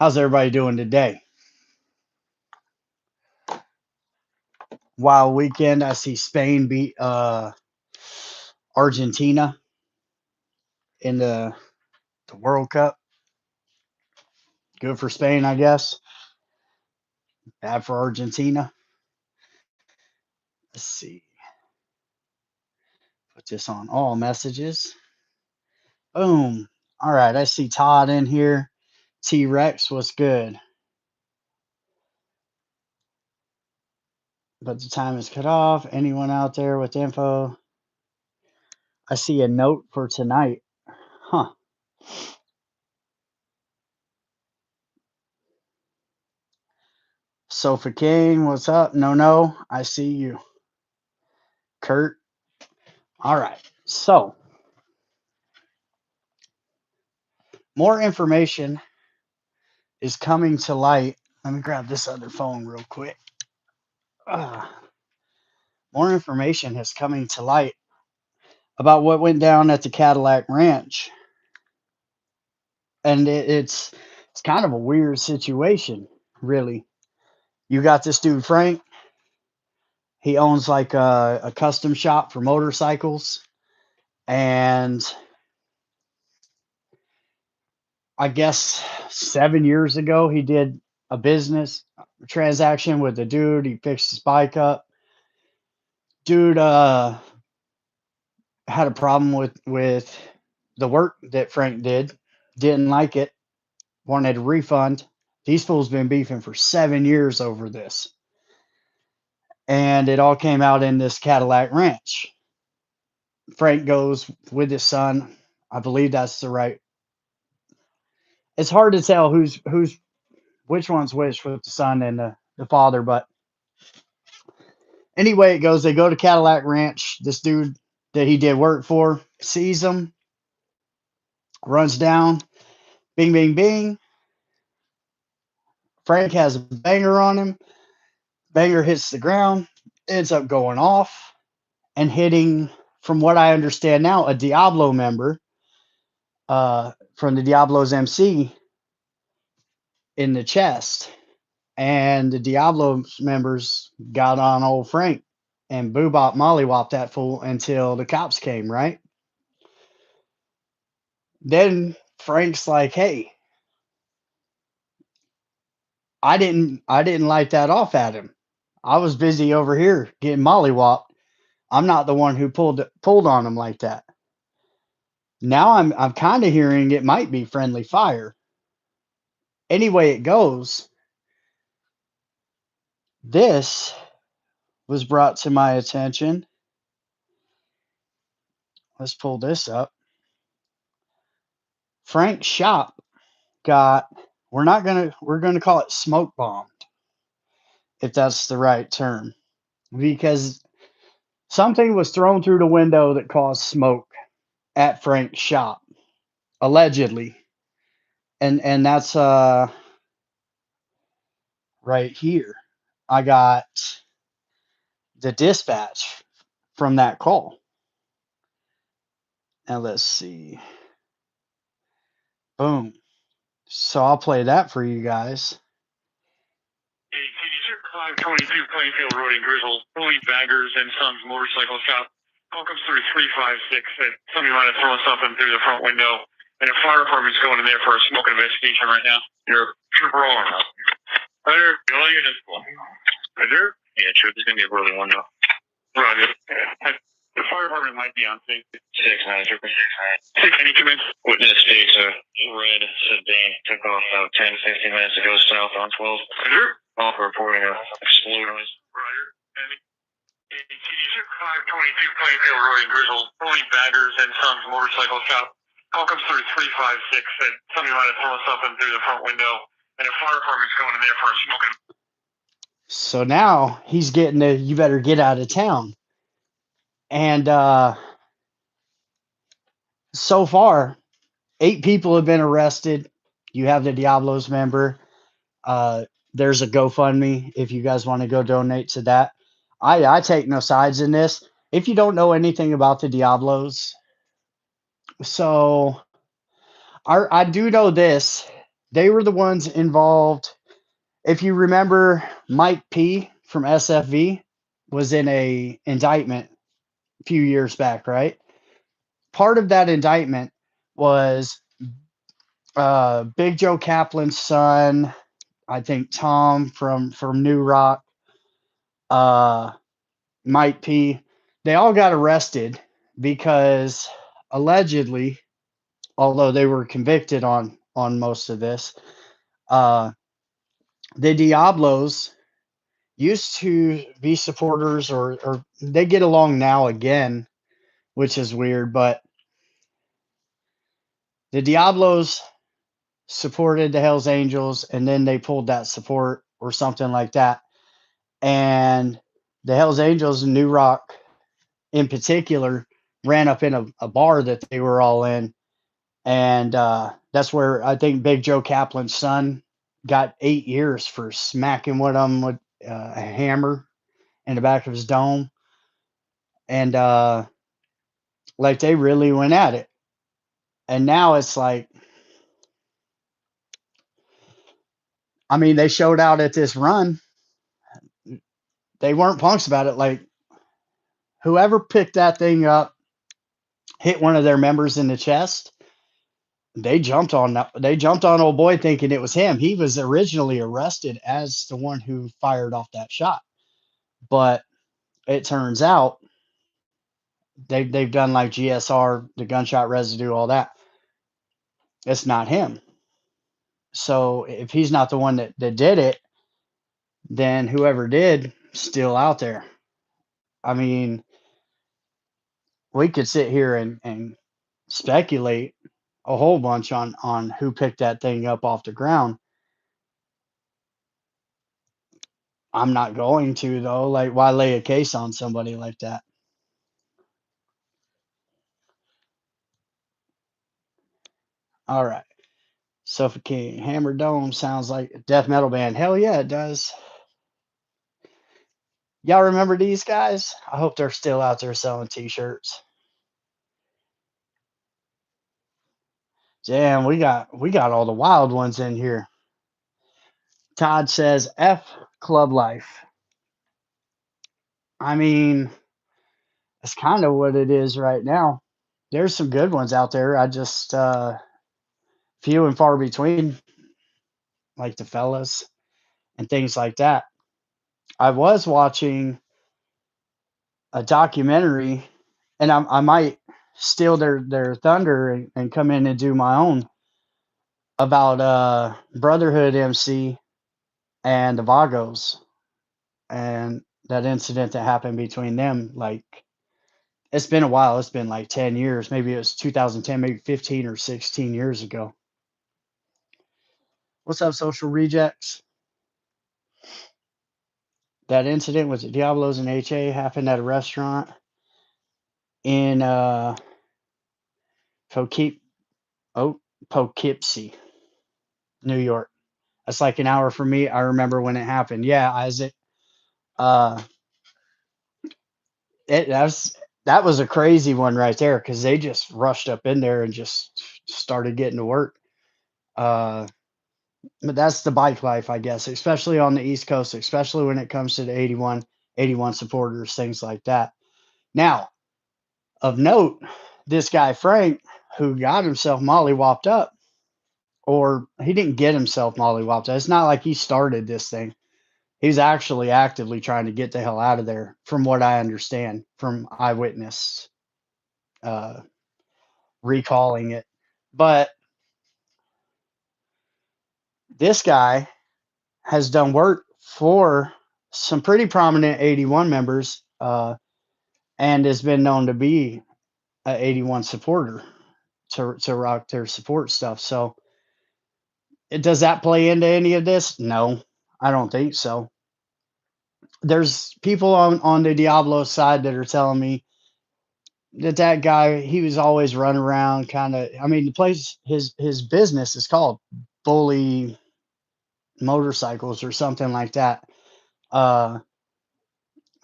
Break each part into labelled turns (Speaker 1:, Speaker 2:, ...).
Speaker 1: How's everybody doing today? Wild weekend. I see Spain beat Argentina in the World Cup. Good for Spain, I guess. Bad for Argentina. Let's see. Put this on all messages. Boom. All right. I see Todd in here. T Rex, what's good? But the time is cut off. Anyone out there with info? I see a note for tonight. Huh. Sofa King, what's up? No, I see you. Kurt. All right. So, more information is coming to light. Let me grab this other phone real quick. Uh, more information is coming to light about what went down at the Cadillac Ranch, and it's kind of a weird situation, really. You got this dude Frank. He owns like a custom shop for motorcycles, and I guess 7 years ago he did a business transaction with a dude. He fixed his bike up. Dude had a problem with the work that Frank did. Didn't like it. Wanted a refund. These fools been beefing for 7 years over this, and it all came out in this Cadillac Ranch. Frank goes with his son. I believe that's the right. It's hard to tell who's which one's which with the son and the father, but anyway, it goes. They go to Cadillac Ranch. This dude that he did work for sees him, runs down, bing, bing, bing. Frank has a banger on him. Banger hits the ground, ends up going off and hitting, from what I understand now, a Diablo member from the Diablo's MC in the chest. And the Diablo members got on old Frank and boobop mollywopped that fool until the cops came, right? Then Frank's like, hey, I didn't light that off at him. I was busy over here getting mollywopped. I'm not the one who pulled on him like that. Now I'm kind of hearing it might be friendly fire. Anyway, it goes. This was brought to my attention. Let's pull this up. Frank's shop got we're gonna call it smoke bombed, if that's the right term. Because something was thrown through the window that caused smoke at Frank's shop, allegedly. And that's right here. I got the dispatch from that call. Now let's see. Boom. So I'll play that for you guys.
Speaker 2: Hey, Katie, 522 Plainfield Road in Grizzle. Only Baggers and Sons Motorcycle Shop. Call comes through 356. Somebody might have thrown something through the front window. And the fire department's going in there for a smoke investigation right now. You're wrong. Right there. You only get this one. Right there? Yeah, sure. There's going to be a rolling window. Roger. The fire department might be on scene. 6-9, 6-9. Any come in? Witness states a red sedan took off about 10, 15 minutes ago south on 12. Roger. All for reporting a explosion. Roger. Hey, TD 522 Plainfield Road in Grizzle. Only Baggers and Sons Motorcycle Shop. Call comes through 356. Somebody might have thrown something through the front window. And the fire department's going in there for a smoking. So now he's getting the you better get out of town. And so far, 8 people have been arrested. You have the Diablos member. There's a GoFundMe if you guys want to go donate to that. I take no sides in this. If you don't know anything about the Diablos, so I do know this.
Speaker 1: They were the ones involved. If you remember, Mike P from SFV was in a indictment a few years back, right? Part of that indictment was Big Joe Kaplan's son, I think Tom from New Rock, uh, Mike P. They all got arrested because allegedly, although they were convicted on most of this, uh, the Diablos used to be supporters, or they get along now again, which is weird, but the Diablos supported the Hells Angels and then they pulled that support or something like that. And the Hells Angels in New Rock in particular ran up in a bar that they were all in. And that's where I think Big Joe Kaplan's son got 8 years for smacking with them with a hammer in the back of his dome. And like they really went at it. And now it's like, I mean, they showed out at this run. They weren't punks about it. Like whoever picked that thing up, hit one of their members in the chest. They jumped on old boy thinking it was him. He was originally arrested as the one who fired off that shot. But it turns out they've done like GSR, the gunshot residue, all that. It's not him. So if he's not the one that did it, then whoever did still out there. I mean, we could sit here and speculate a whole bunch on who picked that thing up off the ground. I'm not going to though. Like, why lay a case on somebody like that? All right. Suffocating Hammer Dome sounds like a death metal band. Hell yeah, it does. Y'all remember these guys? I hope they're still out there selling t-shirts. Damn, we got all the wild ones in here. Todd says F club life. I mean, that's kind of what it is right now. There's some good ones out there. I just few and far between, like the fellas and things like that. I was watching a documentary, and I might steal their thunder and come in and do my own about Brotherhood MC and the Vagos and that incident that happened between them. Like it's been a while. It's been like 10 years. Maybe it was 2010, maybe 15 or 16 years ago. What's up, social rejects? That incident with the Diablos and HA happened at a restaurant in Poughkeepsie, oh, Poughkeepsie, New York. That's like an hour from me. I remember when it happened. Yeah, Isaac. Uh, that was a crazy one right there because they just rushed up in there and just started getting to work. Uh, but that's the bike life, I guess, especially on the East Coast, especially when it comes to the 81 supporters, things like that. Now, of note, this guy Frank, who got himself mollywopped up, or he didn't get himself mollywopped up. It's not like he started this thing. He's actually actively trying to get the hell out of there, from what I understand from eyewitness uh, recalling it. But this guy has done work for some pretty prominent 81 members and has been known to be an 81 supporter to rock their support stuff. So, does that play into any of this? No, I don't think so. There's people on the Diablo side that are telling me that guy, he was always running around kind of. I mean, the place, his business is called Bully Motorcycles or something like that. uh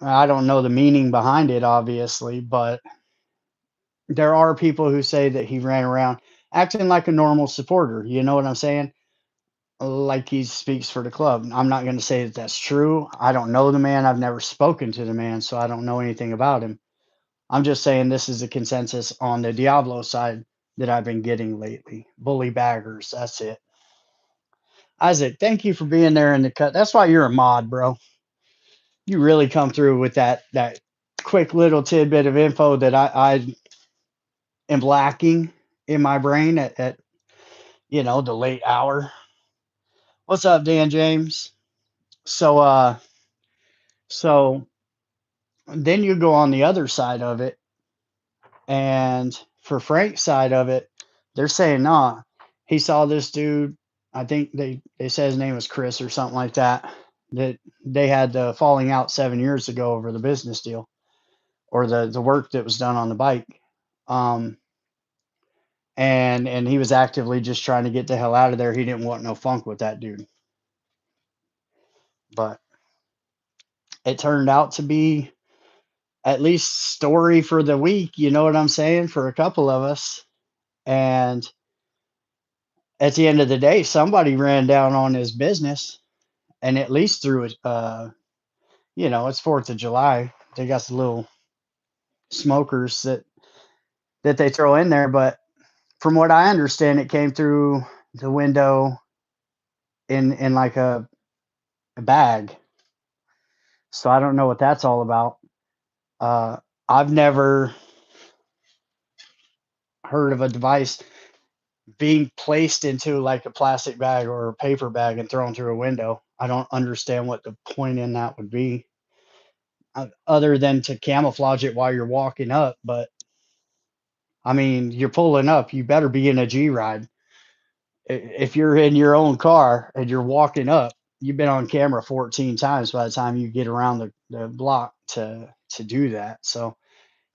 Speaker 1: I don't know the meaning behind it, obviously, but there are people who say that he ran around acting like a normal supporter. You know what I'm saying? like he speaks for the club. I'm not going to say that that's true. I don't know the man. I've never spoken to the man, so I don't know anything about him. I'm just saying this is a consensus on the Diablo side that I've been getting lately. Bully baggers, that's it. Isaac, thank you for being there in the cut. That's why you're a mod, bro. You really come through with that quick little tidbit of info that I am lacking in my brain at the late hour. What's up, Dan James? So so then you go on the other side of it, and for Frank's side of it, they're saying, nah, he saw this dude. I think they said his name was Chris or something like that. That they had the falling out 7 years ago over the business deal or the work that was done on the bike. Um, and he was actively just trying to get the hell out of there. He didn't want no funk with that dude. But it turned out to be at least story for the week. You know what I'm saying? For a couple of us. And at the end of the day, somebody ran down on his business and at least threw it. It's 4th of July. They got the little smokers that they throw in there. But from what I understand, it came through the window in like a bag. So I don't know what that's all about. I've never heard of a device being placed into like a plastic bag or a paper bag and thrown through a window. I don't understand what the point in that would be, other than to camouflage it while you're walking up. But I mean, you're pulling up, you better be in a G ride. If you're in your own car and you're walking up, you've been on camera 14 times by the time you get around the block to do that. So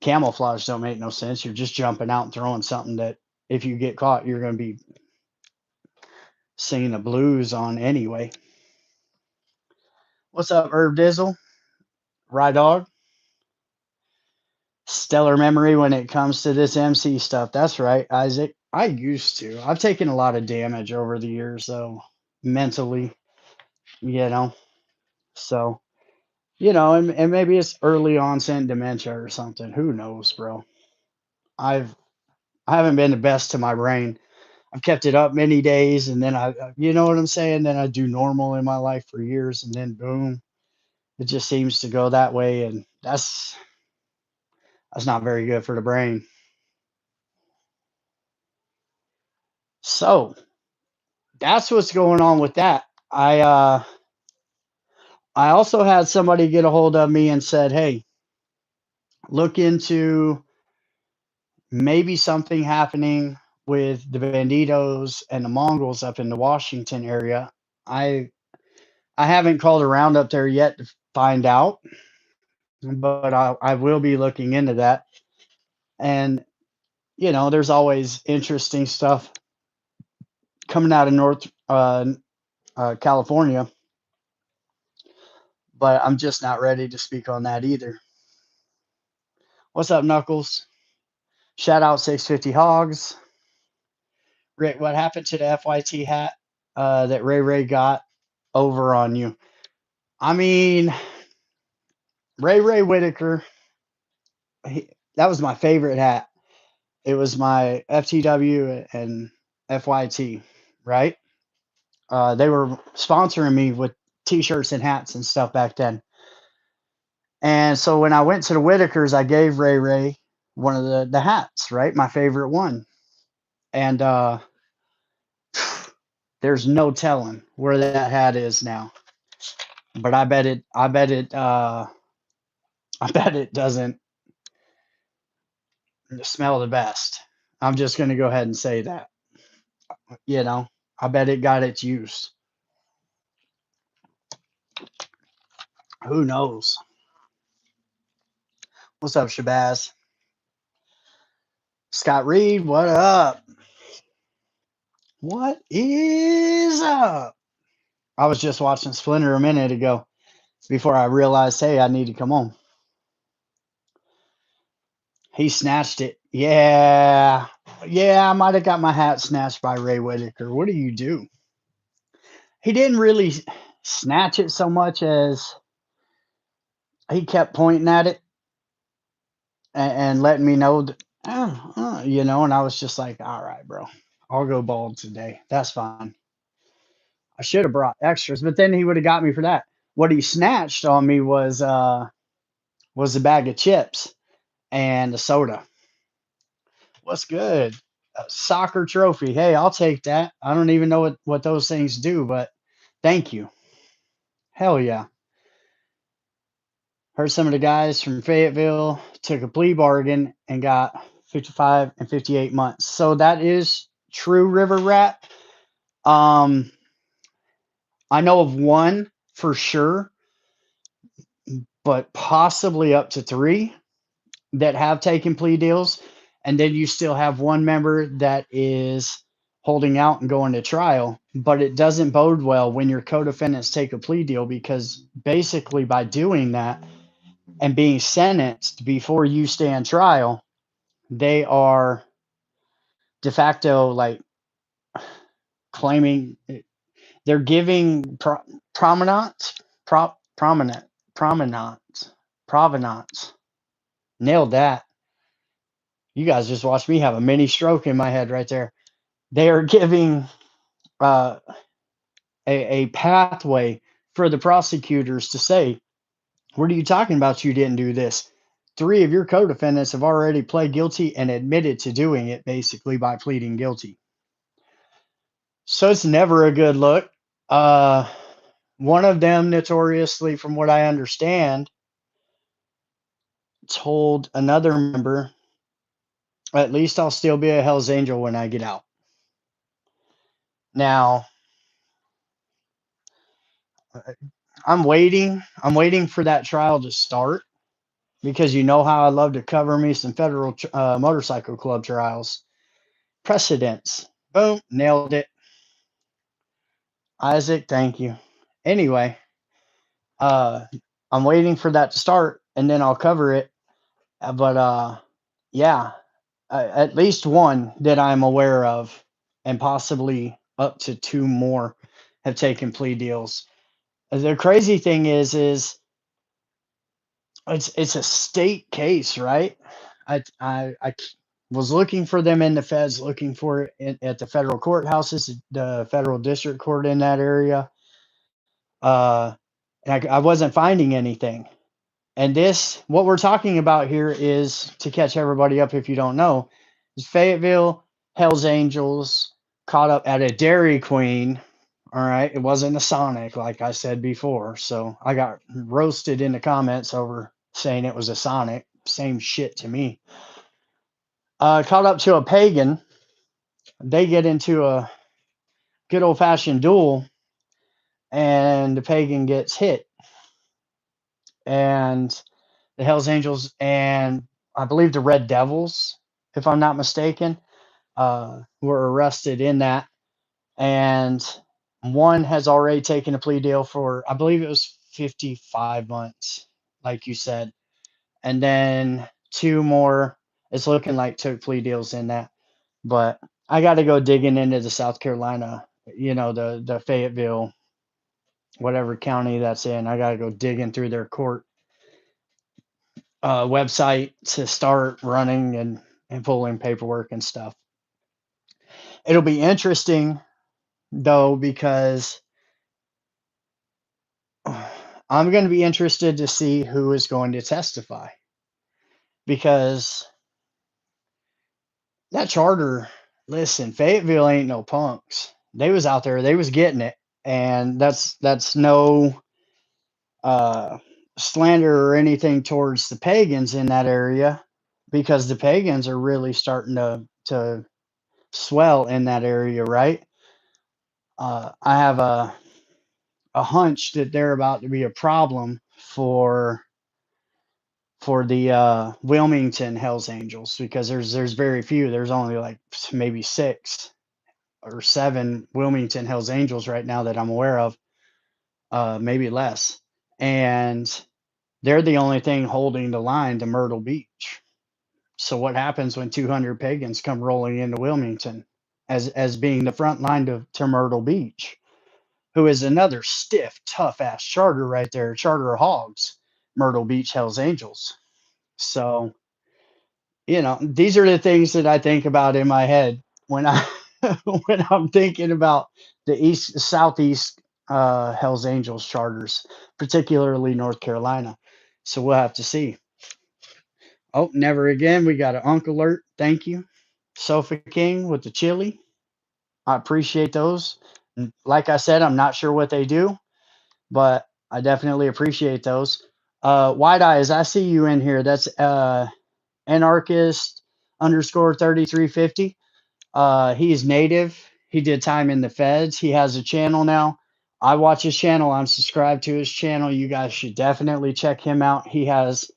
Speaker 1: camouflage don't make no sense. You're just jumping out and throwing something that if you get caught, you're going to be singing the blues on anyway. What's up, Herb Dizzle? Rye Dog? Stellar memory when it comes to this MC stuff. That's right, Isaac. I used to. I've taken a lot of damage over the years, though, mentally, you know. So, and maybe it's early onset dementia or something. Who knows, bro? I've I haven't been the best to my brain. I've kept it up many days, and then you know what I'm saying? Then I do normal in my life for years, and then boom, it just seems to go that way, and that's not very good for the brain. So that's what's going on with that. I also had somebody get a hold of me and said, "Hey, look into maybe something happening with the Banditos and the Mongols up in the Washington area." I I haven't called around up there yet to find out, but I will be looking into that. And there's always interesting stuff coming out of North California, but I'm just not ready to speak on that either. What's up, Knuckles? Shout out 650 Hogs. Rick, what happened to the FYT hat that Ray got over on you? I mean, Ray Whitaker, that was my favorite hat. It was my FTW and FYT, right? They were sponsoring me with t-shirts and hats and stuff back then. And so when I went to the Whitakers, I gave Ray one of the hats, right? My favorite one. And there's no telling where that hat is now. But I bet it doesn't smell the best. I'm just gonna go ahead and say that. You know, I bet it got its use. Who knows? What's up, Shabazz? Scott Reed, what up? What is up? I was just watching Splinter a minute ago before I realized, hey, I need to come on. He snatched it. Yeah. Yeah, I might have got my hat snatched by Ray Whitaker. What do you do? he didn't really snatch it so much as he kept pointing at it and letting me know that, and I was just like, all right, bro, I'll go bald today. That's fine. I should have brought extras, but then he would have got me for that. What he snatched on me was a bag of chips and a soda. What's good? A soccer trophy. Hey, I'll take that. I don't even know what those things do, but thank you. Hell yeah. Heard some of the guys from Fayetteville took a plea bargain and got 55 and 58 months. So that is true, River Rat. Um, I know of one for sure, but possibly up to three that have taken plea deals. And then you still have one member that is holding out and going to trial. But it doesn't bode well when your co-defendants take a plea deal, because basically by doing that and being sentenced before you stand trial, they are de facto like claiming, they're giving prominence, prominent, provenance. Nailed that. You guys just watched me have a mini stroke in my head right there. They are giving uh, a pathway for the prosecutors to say, what are you talking about? You didn't do this. Three of your co-defendants have already pled guilty and admitted to doing it, basically by pleading guilty. So it's never a good look. Uh, One of them, notoriously, from what I understand, told another member, at least I'll still be a Hell's Angel when I get out. Now, I'm waiting. I'm waiting for that trial to start, because you know how I love to cover me some federal motorcycle club trials. Precedents. Boom, nailed it. Isaac, thank you. Anyway, uh, I'm waiting for that to start, and then I'll cover it. But yeah, at least one that I'm aware of, and possibly up to two more, have taken plea deals. The crazy thing is it's a state case, right? I was looking for them in the feds, looking for it at the federal courthouses, the federal district court in that area. Uh, and I wasn't finding anything. And this, what we're talking about here, is, to catch everybody up if you don't know, is Fayetteville Hells Angels caught up at a Dairy Queen. All right, it wasn't a Sonic, like I said before. So I got roasted in the comments over saying it was a Sonic. Same shit to me. Caught up to a pagan. They get into a good old fashioned duel, and the pagan gets hit. And the Hells Angels and I believe the Red Devils, if I'm not mistaken, were arrested in that. And one has already taken a plea deal for, I believe it was 55 months, like you said. And then two more, it's looking like, took plea deals in that. But I got to go digging into the South Carolina, the Fayetteville, whatever county that's in. I got to go digging through their court website to start running and pulling paperwork and stuff. It'll be interesting though, because I'm going to be interested to see who is going to testify, because that charter, listen, Fayetteville ain't no punks. They was out there, they was getting it, and that's no uh, slander or anything towards the pagans in that area, because the pagans are really starting to swell in that area, right? I have a hunch that they're about to be a problem for the Wilmington Hells Angels, because there's very few. There's only like maybe 6 or 7 Wilmington Hells Angels right now that I'm aware of, maybe less, and they're the only thing holding the line to Myrtle Beach. So what happens when 200 pagans come rolling into Wilmington as being the front line to Myrtle Beach? who is another stiff, tough ass charter right there, Charter Hogs, Myrtle Beach Hells Angels. So, these are the things that I think about in my head when I when I'm thinking about the East Southeast Hells Angels charters, particularly North Carolina. So we'll have to see. Oh, never again. We got an Unk alert. Thank you. Sofa King with the chili. I appreciate those. Like I said, I'm not sure what they do, but I definitely appreciate those. Wide Eyes, I see you in here. That's anarchist underscore 3350. He's native. He did time in the feds. He has a channel now. I watch his channel. I'm subscribed to his channel. You guys should definitely check him out. He has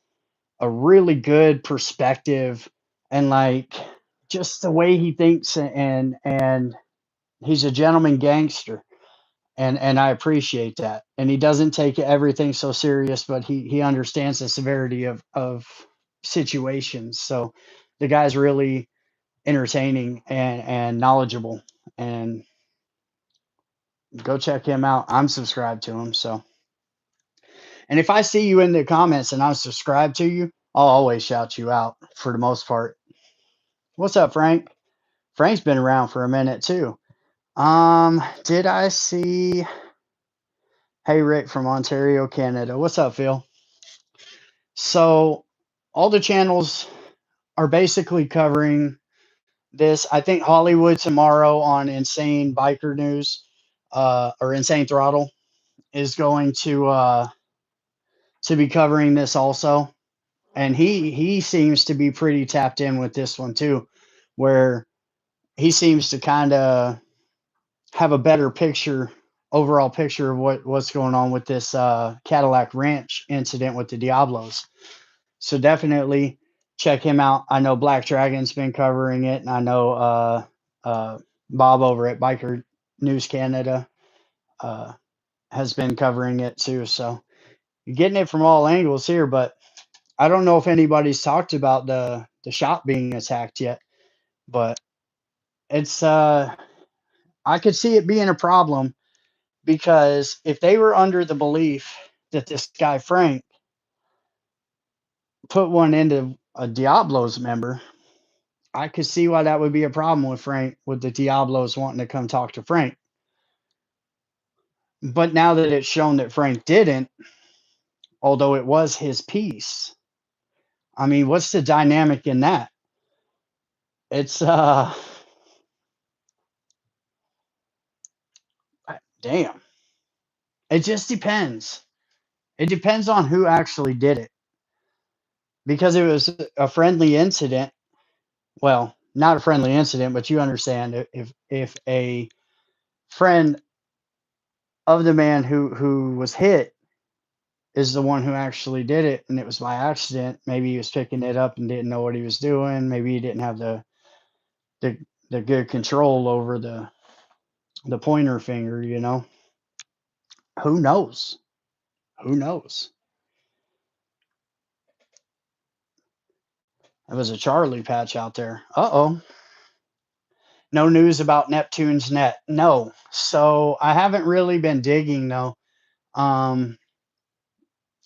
Speaker 1: a really good perspective and like just the way he thinks, and he's a gentleman gangster, and I appreciate that. And he doesn't take everything so serious, but he understands the severity of situations. So the guy's really entertaining and knowledgeable, and go check him out. I'm subscribed to him. So, and if I see you in the comments and I'm subscribed to you, I'll always shout you out for the most part. What's up, Frank? Frank's been around for a minute too. Did I see? Hey, Rick from Ontario, Canada. What's up, Phil? So, all the channels are basically covering this. I think Hollywood tomorrow on Insane Biker News, or Insane Throttle, is going to be covering this also, and he seems to be pretty tapped in with this one too, where he seems to kind of have a better picture, overall picture of what's going on with this Cadillac Ranch incident with the Diablos. So definitely check him out. I know Black Dragon's been covering it, and I know Bob over at Biker News Canada uh, has been covering it too. So you're getting it from all angles here, but I don't know if anybody's talked about the shop being attacked yet. But it's I could see it being a problem, because if they were under the belief that this guy Frank put one into a Diablos member, I could see why that would be a problem with Frank, with the Diablos wanting to come talk to Frank. But now that it's shown that Frank didn't, although it was his piece, I mean, what's the dynamic in that? It's damn. It just depends. It depends on who actually did it. Because it was a friendly incident. Well, not a friendly incident, but you understand, if a friend of the man who was hit is the one who actually did it and it was by accident, maybe he was picking it up and didn't know what he was doing. Maybe he didn't have the, the good control over the pointer finger, Who knows? Who knows? There was a Charlie patch out there. Uh-oh. No news about Neptune's net. No. So I haven't really been digging though. Um,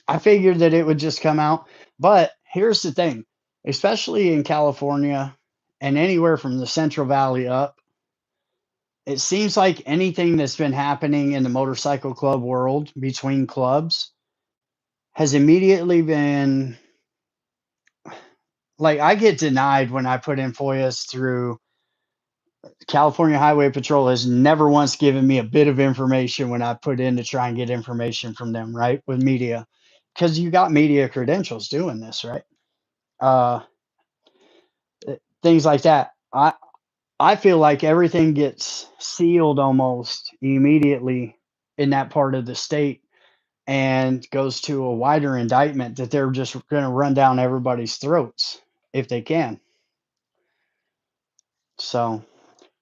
Speaker 1: I figured that it would just come out. But here's the thing, especially in California and anywhere from the Central Valley up, it seems like anything that's been happening in the motorcycle club world between clubs has immediately been like, I get denied when I put in FOIAs through California Highway Patrol. Has never once given me a bit of information when I put in to try and get information from them, right? With media, because you got media credentials doing this, right? Uh, Things like that. I feel like everything gets sealed almost immediately in that part of the state and goes to a wider indictment that they're just going to run down everybody's throats if they can. So,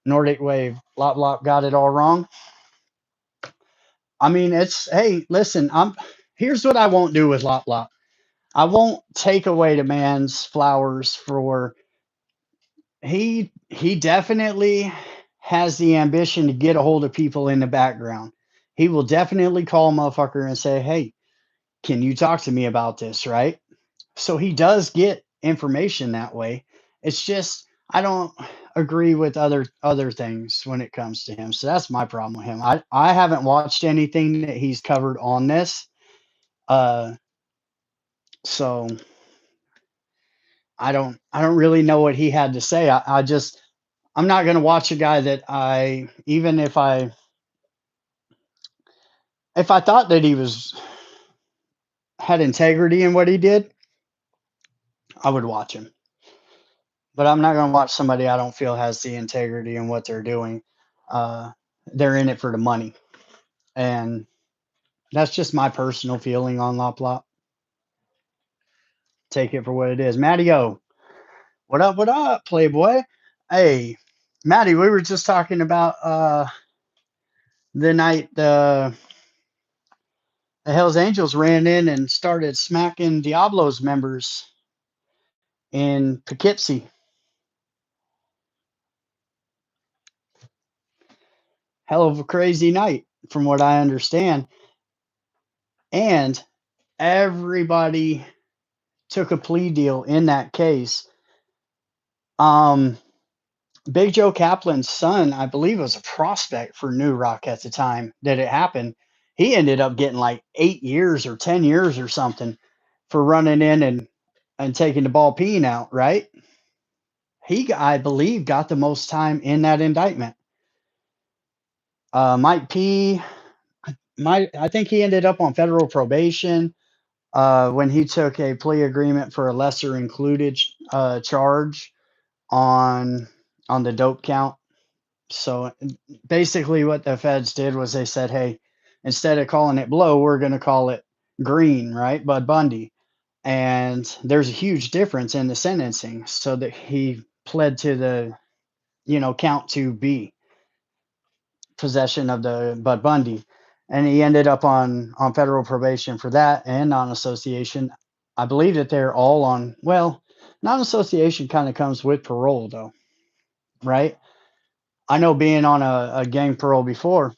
Speaker 1: Nordic Wave, Lop Lop got it all wrong. I mean, hey, listen, here's what I won't do with Lop Lop. I won't take away the man's flowers for he definitely has the ambition to get a hold of people in the background. he will definitely call a motherfucker and say, "Hey, can you talk to me about this?" Right? So he does get information that way. It's just I don't agree with other things when it comes to him. So that's my problem with him. I haven't watched anything that he's covered on this. Uh, so I don't really know what he had to say. I'm not going to watch a guy that I even if I thought that he was had integrity in what he did, I would watch him. But I'm not going to watch somebody I don't feel has the integrity in what they're doing. Uh, they're in it for the money, and that's just my personal feeling on Lop Lop. Take it for what it is. Matty O, what up? What up, Playboy? Hey, Matty, we were just talking about the night the Hells Angels ran in and started smacking Diablo's members in Poughkeepsie. Hell of a crazy night, from what I understand. And everybody took a plea deal in that case. Um, Big Joe Kaplan's son, I believe, was a prospect for New Rock at the time that it happened. He ended up getting like 8 years or 10 years or something for running in and taking the ball peen out. Right? I believe, got the most time in that indictment. Mike P. I think he ended up on federal probation when he took a plea agreement for a lesser included charge on on the dope count. So basically, what the feds did was they said, "Hey, instead of calling it blow, we're going to call it green, right? Bud Bundy." And there's a huge difference in the sentencing, so that he pled to the count 2B, possession of the Bud Bundy, and he ended up on federal probation for that and non-association. I believe that they're all on. Well, non-association kind of comes with parole, though, right? I know, being on a gang parole before,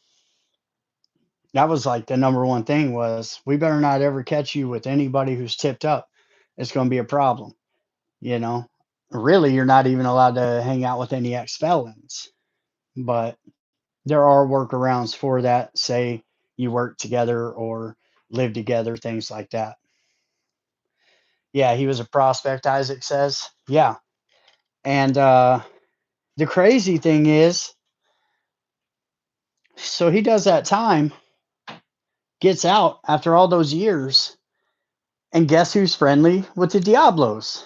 Speaker 1: that was like the number one thing was, we better not ever catch you with anybody who's tipped up. It's going to be a problem, you know. Really, you're not even allowed to hang out with any ex-felons, but there are workarounds for that. Say you work together or live together, things like that. Yeah, he was a prospect, Isaac says. Yeah. And the crazy thing is, so he does that time, gets out after all those years, and guess who's friendly with the Diablos?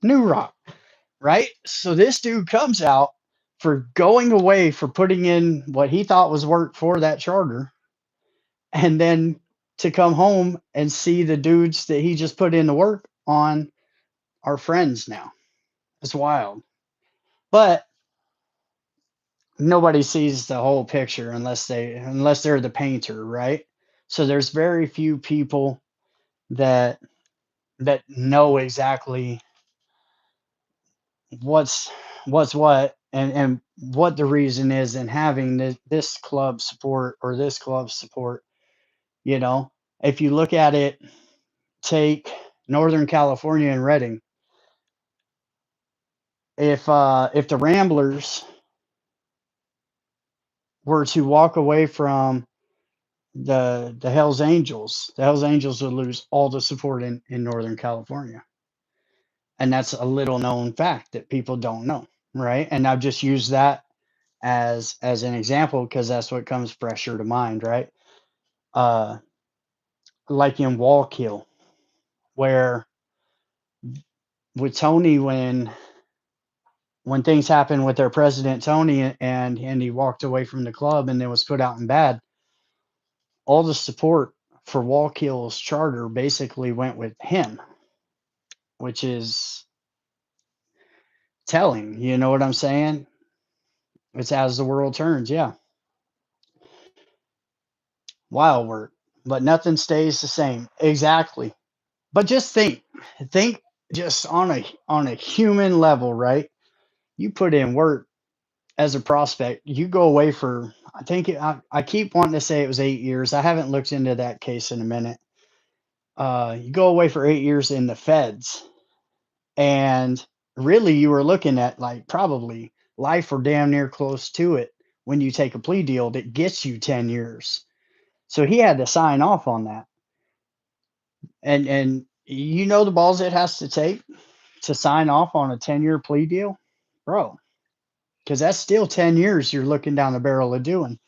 Speaker 1: New Rock, right? So this dude comes out for going away, for putting in what he thought was work for that charter, and then to come home and see the dudes that he just put in the work on are friends now. It's wild. But nobody sees the whole picture unless they're the painter, right? So there's very few people that know exactly what's what, and what the reason is in having this club support or this club support. You know, if you look at it, take Northern California and Redding. If the Ramblers were to walk away from the Hells Angels would lose all the support in Northern California. And that's a little known fact that people don't know, right? And I've just used that as an example because that's what comes fresher to mind, right? Uh, like in Wallkill, where with Tony, when things happened with their president Tony, and he walked away from the club and then was put out in bad, all the support for Wallkill's charter basically went with him, which is telling. You know what I'm saying? It's as the world turns. Yeah, wild work, but nothing stays the same. Exactly. But just think just on a human level, right? You put in work as a prospect. You go away for I keep wanting to say it was 8 years. I haven't looked into that case in a minute. You go away for 8 years in the feds, and really you were looking at like probably life or damn near close to it when you take a plea deal that gets you 10 years. So he had to sign off on that. And you know the balls it has to take to sign off on a 10-year plea deal, bro, because that's still 10 years you're looking down the barrel of doing.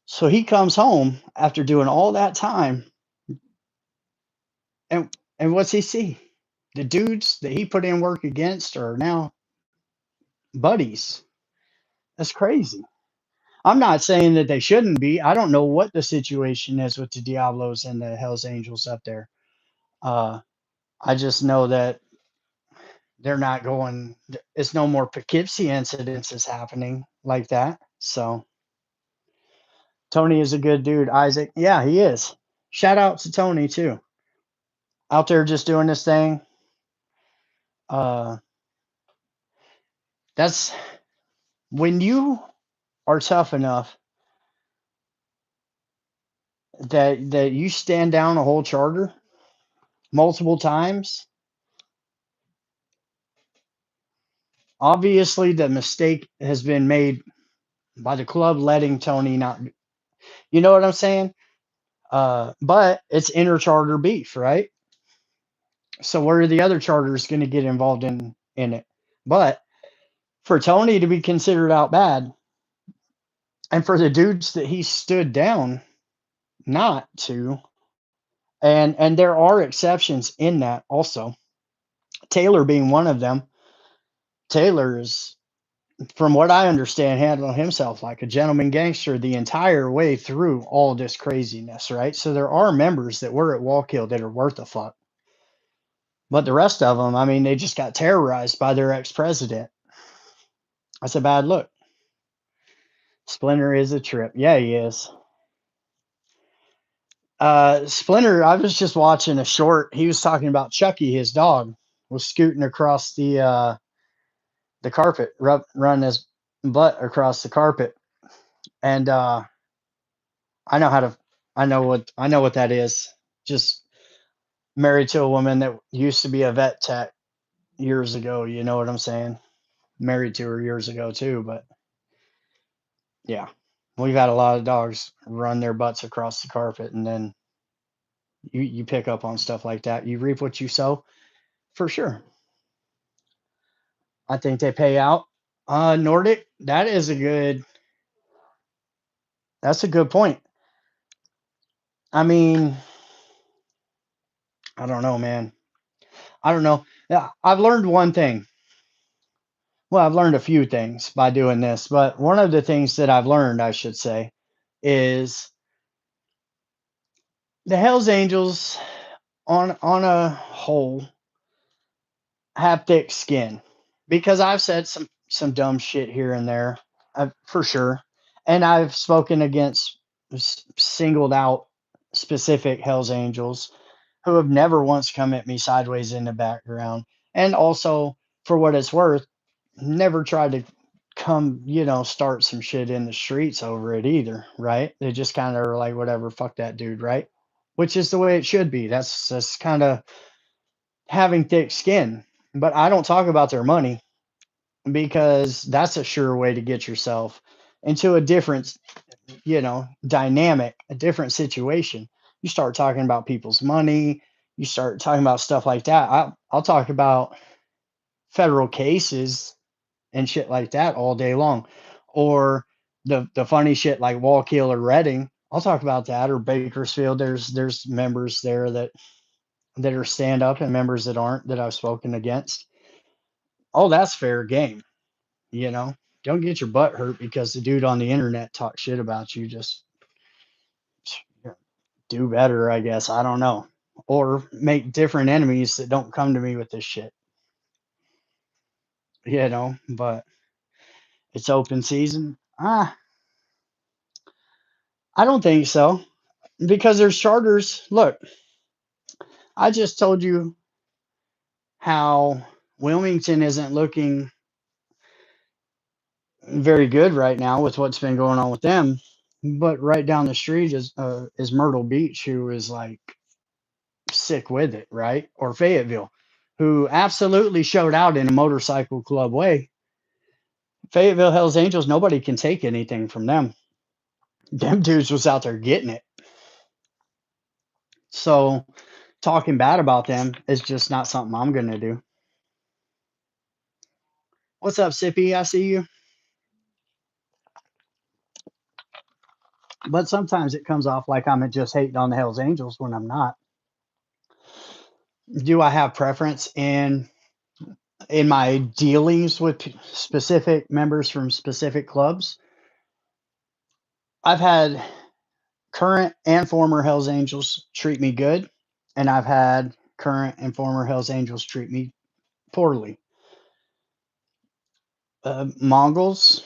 Speaker 1: So he comes home after doing all that time, and what's he see? The dudes that he put in work against are now buddies. That's crazy. I'm not saying that they shouldn't be. I don't know what the situation is with the Diablos and the Hells Angels up there. Uh, I just know that they're not going. It's no more Poughkeepsie incidences happening like that. So Tony is a good dude. Isaac, yeah, he is. Shout out to Tony too. Out there just doing this thing. Uh, that's when you are tough enough that you stand down a whole charter multiple times. Obviously, the mistake has been made by the club letting Tony not. You know what I'm saying? But it's inter charter beef, right? So where are the other charters going to get involved in it? But for Tony to be considered out bad, and for the dudes that he stood down not to, and there are exceptions in that also. Taylor being one of them. Taylor is, from what I understand, handling himself like a gentleman gangster the entire way through all this craziness, right? So there are members that were at Wallkill that are worth a fuck. But the rest of them, I mean, they just got terrorized by their ex president. That's a bad look. Splinter is a trip. Yeah, he is. Splinter, I was just watching a short. He was talking about Chucky, his dog, was scooting across the carpet, run his butt across the carpet, and I know how to. I know what that is. Just married to a woman that used to be a vet tech years ago. You know what I'm saying? Married to her years ago too, but yeah, we've had a lot of dogs run their butts across the carpet, and then you pick up on stuff like that. You reap what you sow, for sure. I think they pay out. Nordic, that's a good point. I mean, I don't know, man. I don't know. Yeah, I've learned one thing. Well, I've learned a few things by doing this, but one of the things that I've learned, I should say, is the Hells Angels on a whole have thick skin, because I've said some dumb shit here and there, for sure, and I've spoken against singled out specific Hells Angels who have never once come at me sideways in the background, and also, for what it's worth, never tried to come, start some shit in the streets over it either, right? They just kind of are like, whatever, fuck that dude, right? Which is the way it should be. That's kind of having thick skin. But I don't talk about their money, because that's a sure way to get yourself into a different, dynamic, a different situation. You start talking about people's money, you start talking about stuff like that. I'll talk about federal cases and shit like that all day long. Or the funny shit like Wallkill or Reading. I'll talk about that, or Bakersfield. There's members there that are stand up, and members that aren't, that I've spoken against. Oh, that's fair game, you know. Don't get your butt hurt because the dude on the internet talks shit about you. Just do better, I guess. I don't know. Or make different enemies that don't come to me with this shit, but it's open season. I don't think so, because there's charters. Look, I just told you how Wilmington isn't looking very good right now with what's been going on with them. But right down the street is Myrtle Beach, who is like sick with it, right? Or Fayetteville, who absolutely showed out in a motorcycle club way. Fayetteville Hells Angels, nobody can take anything from them. Them dudes was out there getting it. So talking bad about them is just not something I'm gonna do. What's up, Sippy? I see you. But sometimes it comes off like I'm just hating on the Hells Angels when I'm not. Do I have preference in my dealings with specific members from specific clubs? I've had current and former Hells Angels treat me good, and I've had current and former Hells Angels treat me poorly. Mongols,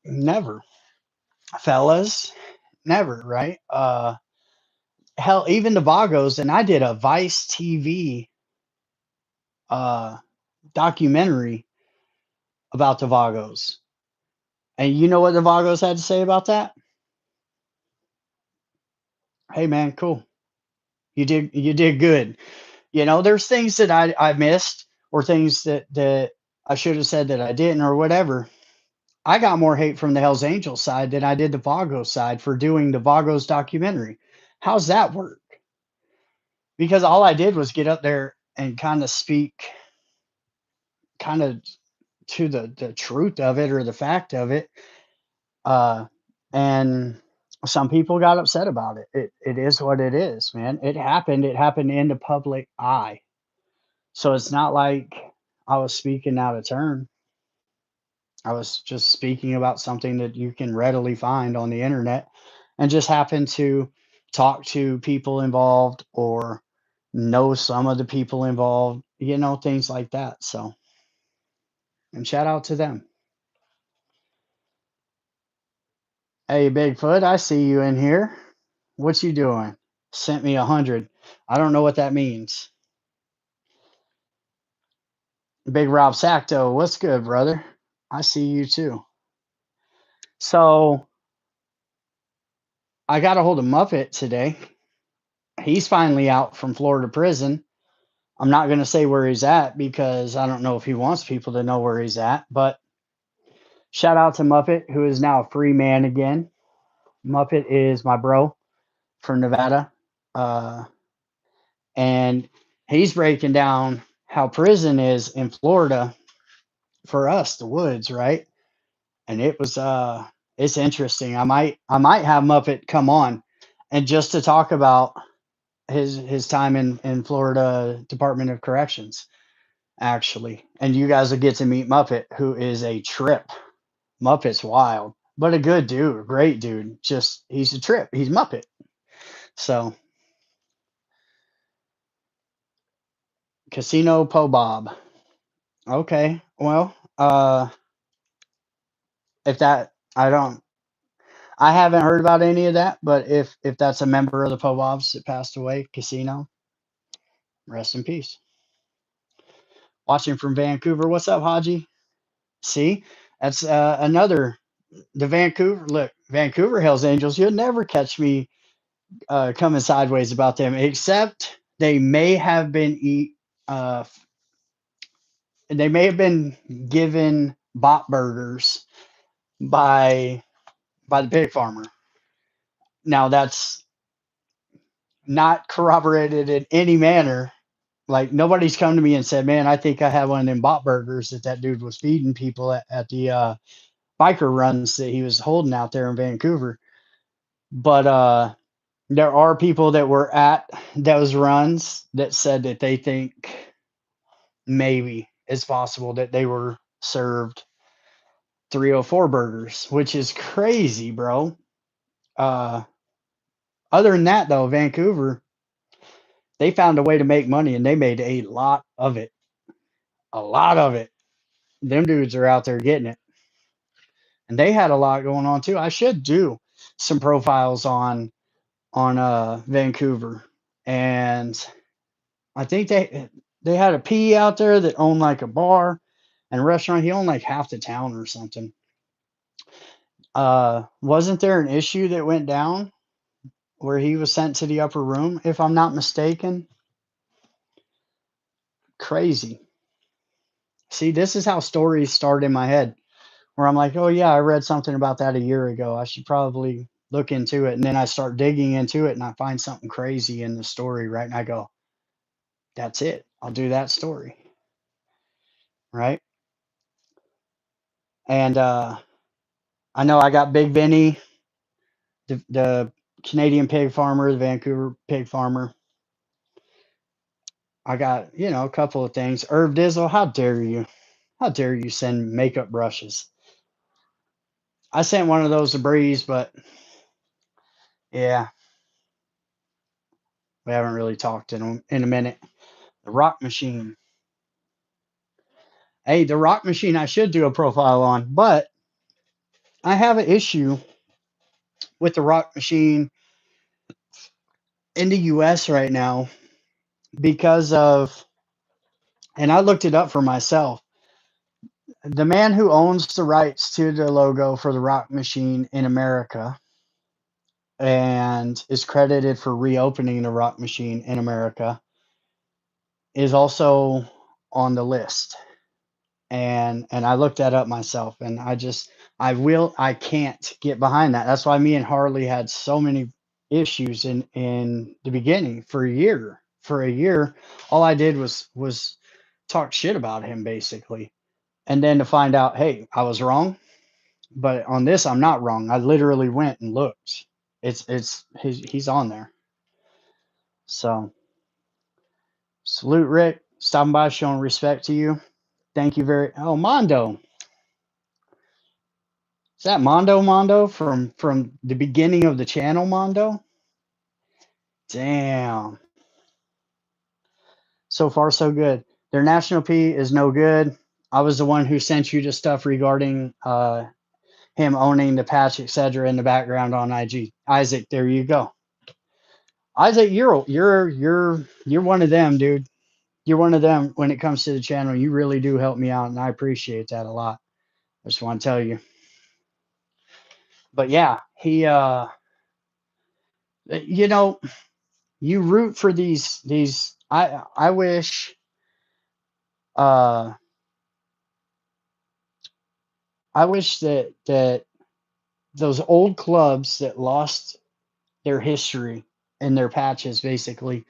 Speaker 1: never. Fellas, never. Right? Hell, even the Vagos, and I did a Vice TV uh, documentary about the Vagos. And you know what the Vagos had to say about that? Hey man, cool. You did good. You know, there's things that I missed or things that I should have said that I didn't or whatever. I got more hate from the Hells Angels side than I did the Vagos side for doing the Vagos documentary. How's that work? Because all I did was get up there and kind of speak kind of to the truth of it or the fact of it. Uh, and some people got upset about it. It is what it is, man. It happened. It happened in the public eye. So it's not like I was speaking out of turn. I was just speaking about something that you can readily find on the internet and just happen to talk to people involved or know some of the people involved, things like that. So, and shout out to them. Hey, Bigfoot, I see you in here. What you doing? Sent me 100. I don't know what that means. Big Rob Sacto, what's good, brother? I see you too. So I got a hold of Muppet today. He's finally out from Florida prison. I'm not going to say where he's at because I don't know if he wants people to know where he's at, but shout out to Muppet, who is now a free man again. Muppet is my bro from Nevada. Uh, and he's breaking down how prison is in Florida for us, the woods, right? And it's interesting. I might have Muppet come on and just to talk about his time in Florida Department of Corrections, actually. And you guys will get to meet Muppet, who is a trip. Muppet's wild, but a good dude, a great dude. Just he's a trip. He's Muppet. So Casino Po Bob. Okay. Well, if that I haven't heard about any of that, but if that's a member of the Po Bobs that passed away, Casino, rest in peace. Watching from Vancouver. What's up, Haji? See, that's another the Vancouver. Look, Vancouver Hell's Angels. You'll never catch me coming sideways about them, except uh, they may have been given bot burgers by the pig farmer. Now that's not corroborated in any manner. Like nobody's come to me and said, "Man, I think I had one of them bot burgers that dude was feeding people at the biker runs that he was holding out there in Vancouver." But there are people that were at those runs that said that they think maybe it's possible that they were served 304 burgers, which is crazy, bro. Uh, Other than that, though, Vancouver, they found a way to make money and they made a lot of it. A lot of it. Them dudes are out there getting it. And they had a lot going on too. I should do some profiles on Vancouver. And I think they had a P out there that owned like a bar and restaurant. He owned like half the town or something. Wasn't there an issue that went down where he was sent to the upper room, if I'm not mistaken? Crazy. See, this is how stories start in my head, where I'm like, oh, yeah, I read something about that a year ago. I should probably look into it. And then I start digging into it and I find something crazy in the story, right? And I go, that's it. I'll do that story, right? And I know I got Big Vinny, the Canadian pig farmer, the Vancouver pig farmer. I got, a couple of things. Herb Dizzle, how dare you? How dare you send makeup brushes? I sent one of those to Breeze, but yeah, we haven't really talked in a minute. The Rock Machine. Hey, the Rock Machine, I should do a profile on, but I have an issue with the Rock Machine in the US right now because of, and I looked it up for myself. The man who owns the rights to the logo for the Rock Machine in America and is credited for reopening the Rock Machine in America is also on the list. And I looked that up myself, and I can't get behind that. That's why me and Harley had so many issues in the beginning for a year. For a year, all I did was talk shit about him basically, and then to find out, hey, I was wrong. But on this, I'm not wrong. I literally went and looked. He's on there. So salute, Rick, stopping by, showing respect to you. Thank you very. Oh, Mondo, is that Mondo from the beginning of the channel, Mondo? Damn. So far, so good. Their national P is no good. I was the one who sent you the stuff regarding him owning the patch, etc. in the background on IG. Isaac, there you go. Isaac, you're one of them, dude. You're one of them when it comes to the channel. You really do help me out, and I appreciate that a lot. I just want to tell you. But yeah, he you know, you root for these I wish uh I wish that those old clubs that lost their history and their patches basically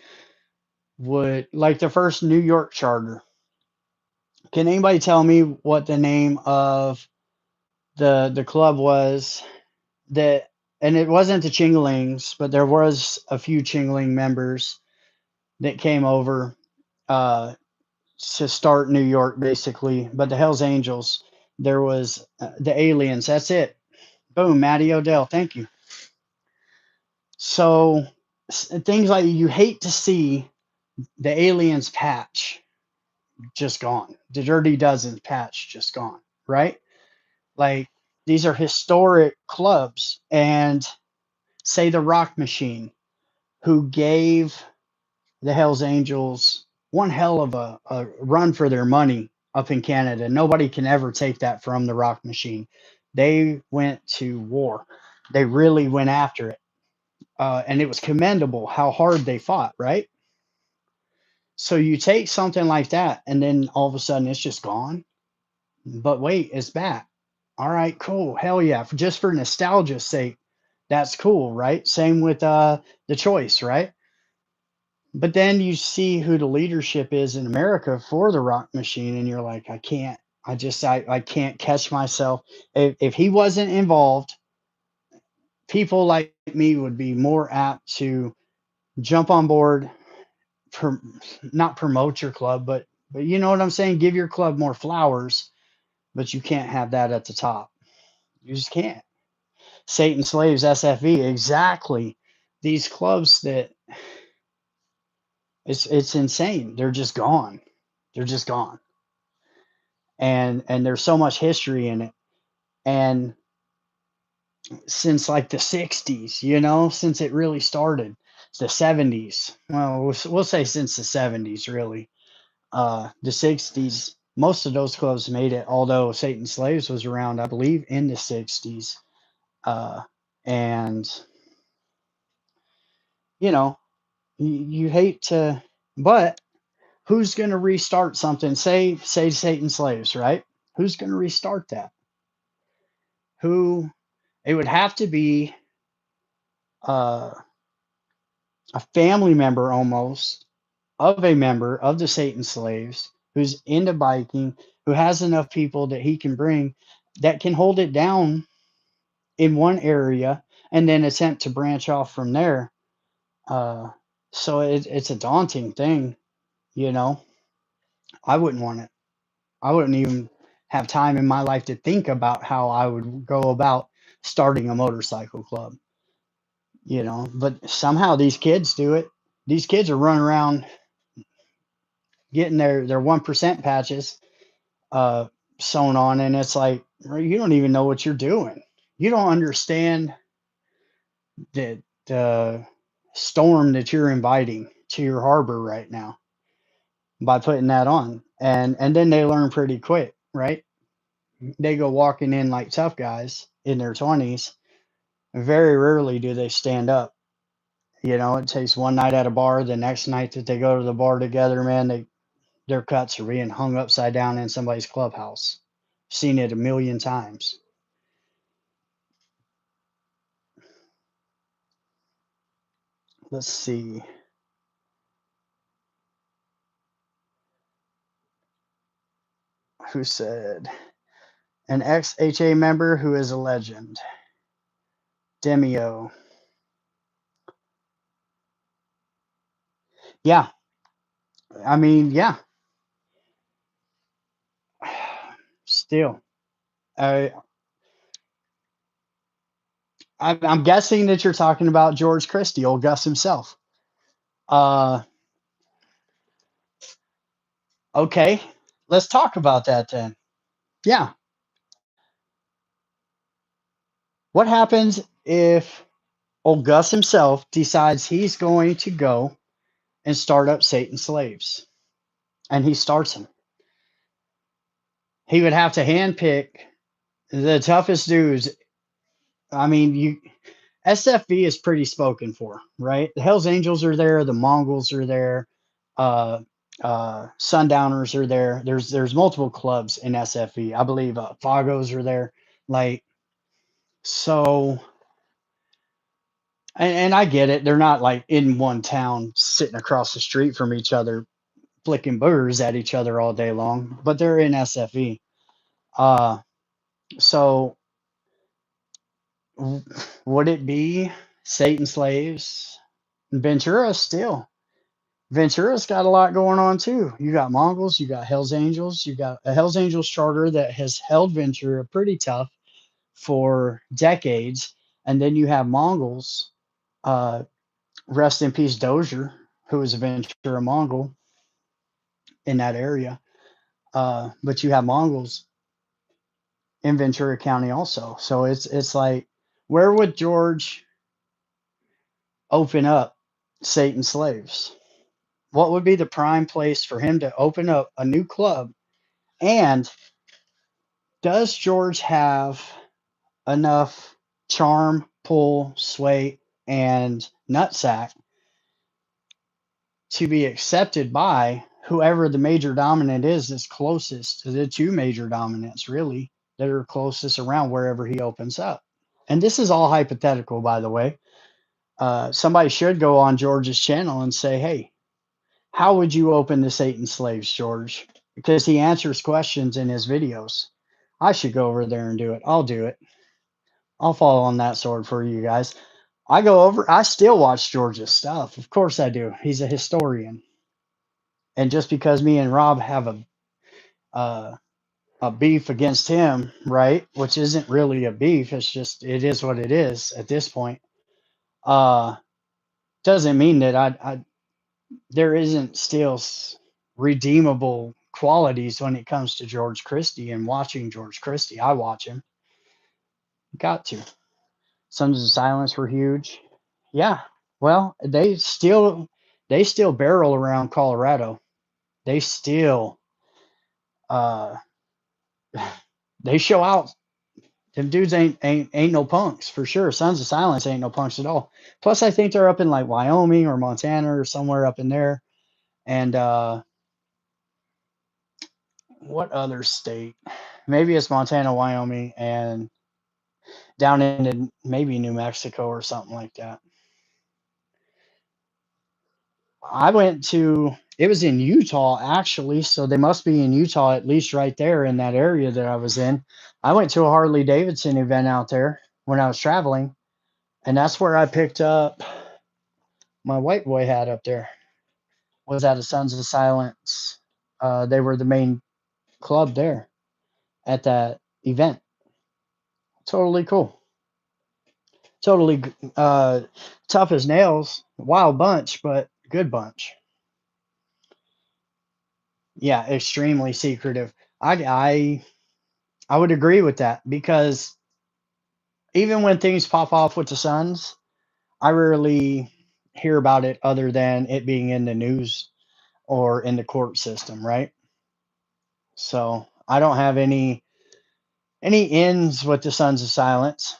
Speaker 1: would, like the first New York charter. Can anybody tell me what the name of the club was that, and it wasn't the Chinglings, but there was a few Chingling members that came over uh to start New York basically, but the Hells Angels, there was the Aliens. That's it. Boom, Matty Odell. Thank you. So things like you hate to see the Aliens patch just gone, the Dirty Dozen patch just gone, right? Like these are historic clubs, and say the Rock Machine, who gave the Hells Angels one hell of a run for their money up in Canada. Nobody can ever take that from the Rock Machine. They went to war. They really went after it. And it was commendable how hard they fought, right? So you take something like that, and then all of a sudden it's just gone. But wait, it's back. All right, cool. Hell yeah. Just for nostalgia's sake, that's cool, right? Same with the choice, right? But then you see who the leadership is in America for the Rock Machine, and you're like, I can't. I can't catch myself. If he wasn't involved, people like me would be more apt to jump on board, not promote your club, but you know what I'm saying? Give your club more flowers, but you can't have that at the top. You just can't. Satan Slaves, SFE, exactly. These clubs that it's insane. They're just gone. They're just gone. And there's so much history in it. And since like the 60s, since it really started, the 70s. Well, we'll say since the 70s, really. The 60s, most of those clubs made it, although Satan Slaves was around, I believe, in the 60s. Uh, and you know, you hate to, but who's going to restart something? Say Satan slaves, right? Who's going to restart that? Who? It would have to be uh, a family member almost of a member of the Satan slaves who's into biking, who has enough people that he can bring that can hold it down in one area and then attempt to branch off from there. Uh, so it's a daunting thing, you know. I wouldn't want it. I wouldn't even have time in my life to think about how I would go about starting a motorcycle club, you know. But somehow these kids do it. These kids are running around getting their 1% patches uh, sewn on, and it's like you don't even know what you're doing. You don't understand the storm that you're inviting to your harbor right now by putting that on, and then they learn pretty quick, right? They go walking in like tough guys in their 20s. Very rarely do they stand up. You know, it takes one night at a bar. The next night that they go to the bar together, man, their cuts are being hung upside down in somebody's clubhouse. Seen it a million times. Let's see who said an ex HA member who is a legend. Demio. Yeah, I mean, yeah. Still, I, I'm guessing that you're talking about George Christie, old Gus himself. Uh, okay, let's talk about that then. Yeah, what happens if old Gus himself decides he's going to go and start up Satan slaves, and he starts them? He would have to handpick the toughest dudes. I mean, you SFV is pretty spoken for, right? The Hells Angels are there, the Mongols are there, uh, Sundowners are there. There's multiple clubs in SFV. I believe Fagos are there. Like so, and I get it. They're not like in one town sitting across the street from each other, flicking burrs at each other all day long, but they're in SFE. Uh, so would it be Satan slaves? Ventura still. Ventura's got a lot going on too. You got Mongols, you got Hells Angels, you got a Hells Angels charter that has held Ventura pretty tough for decades, and then you have Mongols. Uh, rest in peace, Dozier, who was a Ventura Mongol in that area. But you have Mongols in Ventura County also. So it's like, where would George open up Satan slaves? What would be the prime place for him to open up a new club? And does George have enough charm, pull, sway, and nutsack to be accepted by whoever the major dominant is that's closest to the two major dominants, really, that are closest around wherever he opens up? And this is all hypothetical, by the way. Somebody should go on George's channel and say, hey, how would you open the Satan slaves, George? Because he answers questions in his videos. I should go over there and do it. I'll do it. I'll fall on that sword for you guys. I still watch George's stuff. Of course I do. He's a historian. And just because me and Rob have uh, a beef against him, right? Which isn't really a beef. It's just, it is what it is at this point. Uh, doesn't mean that there isn't still redeemable qualities when it comes to George Christie and watching George Christie. I watch him. Got to. Sons of Silence were huge. Yeah. Well, they still barrel around Colorado. They still uh they show out Them dudes ain't no punks for sure. Sons of Silence ain't no punks at all. Plus, I think they're up in like Wyoming or Montana or somewhere up in there. And what other state? Maybe it's Montana, Wyoming, and down in maybe New Mexico or something like that. I went to it was in Utah actually, so they must be in Utah at least right there in that area that I was in. I went to a Harley Davidson event out there when I was traveling, and that's where I picked up my white boy hat up there. Was at a Sons of Silence. They were the main club there at that event. Totally cool. Totally tough as nails. Wild bunch, but good bunch. Yeah, extremely secretive. I would agree with that because even when things pop off with the Suns, I rarely hear about it other than it being in the news or in the court system, right? So I don't have any ends with the Sons of Silence,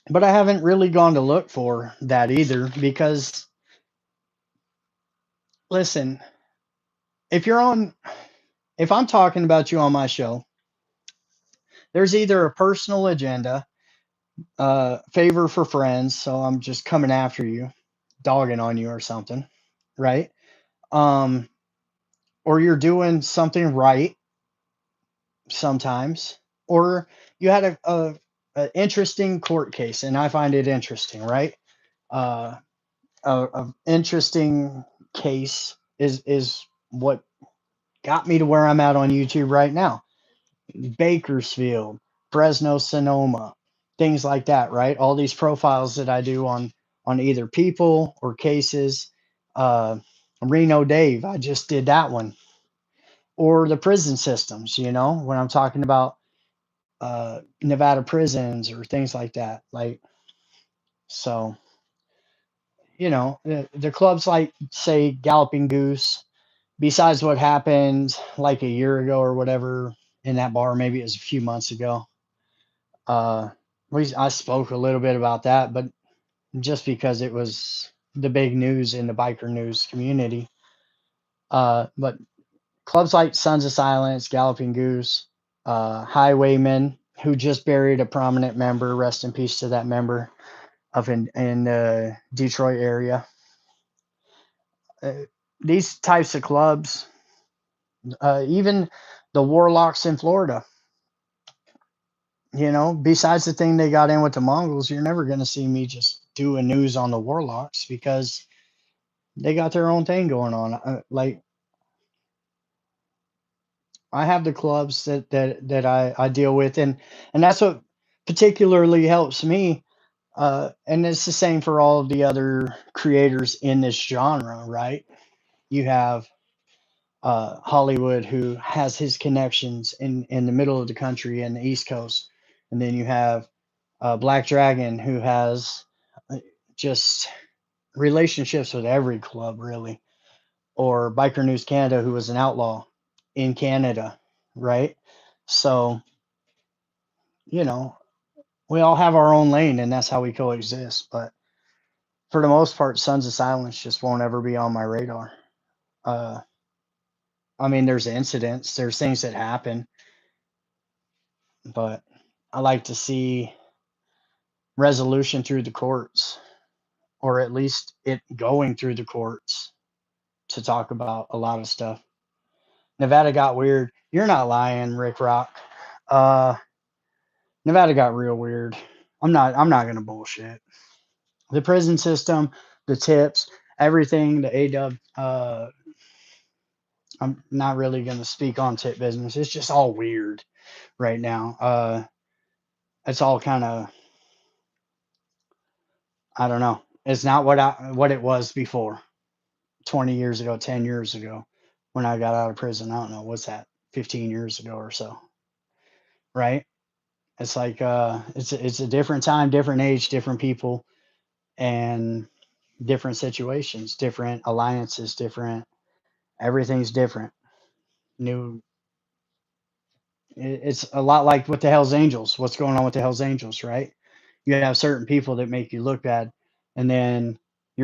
Speaker 1: but I haven't really gone to look for that either because listen, if you're on if I'm talking about you on my show, there's either a personal agenda, favor for friends, so I'm just coming after you, dogging on you or something, right? Um, or you're doing something right sometimes, or you had a interesting court case, and I find it interesting, right? Uh, a interesting case is what got me to where I'm at on YouTube right now. Bakersfield, Fresno, Sonoma, things like that, right? All these profiles that I do on either people or cases. Uh, Reno Dave, I just did that one, or the prison systems. When I'm talking about Nevada prisons or things like that. Like so, the clubs like say Galloping Goose. Besides what happened like a year ago or whatever in that bar, maybe it was a few months ago. Uh, I spoke a little bit about that, but just because it was the big news in the biker news community. But clubs like Sons of Silence, Galloping Goose, Highwaymen, who just buried a prominent member, rest in peace to that member, up in the Detroit area. Uh, these types of clubs, even the Warlocks in Florida, besides the thing they got in with the Mongols, you're never going to see me just doing news on the Warlocks because they got their own thing going on. Like I have the clubs that I deal with, and that's what particularly helps me. And it's the same for all of the other creators in this genre, right? You have Hollywood, who has his connections in the middle of the country and the East Coast, and then you have Black Dragon, who has uh, just relationships with every club, really, or Biker News Canada, who was an outlaw in Canada, right? So, you know, we all have our own lane, and that's how we coexist. But for the most part, Sons of Silence just won't ever be on my radar. Uh, I mean, there's incidents, there's things that happen, but I like to see resolution through the courts, or at least it going through the courts to talk about a lot of stuff. Nevada got weird. You're not lying, Rick Rock. Uh, Nevada got real weird. I'm not gonna bullshit. The prison system, the tips, everything, the AW. I'm not really gonna speak on tip business. It's just all weird right now. It's all kind of I don't know. It's not what it was before. 20 years ago, 10 years ago, when I got out of prison. I don't know, what's that? 15 years ago or so, right? It's like it's a different time, different age, different people, and different situations, different alliances, different everything's different. New It's a lot like with the Hell's Angels. What's going on with the Hell's Angels, right? You have certain people that make you look bad, and then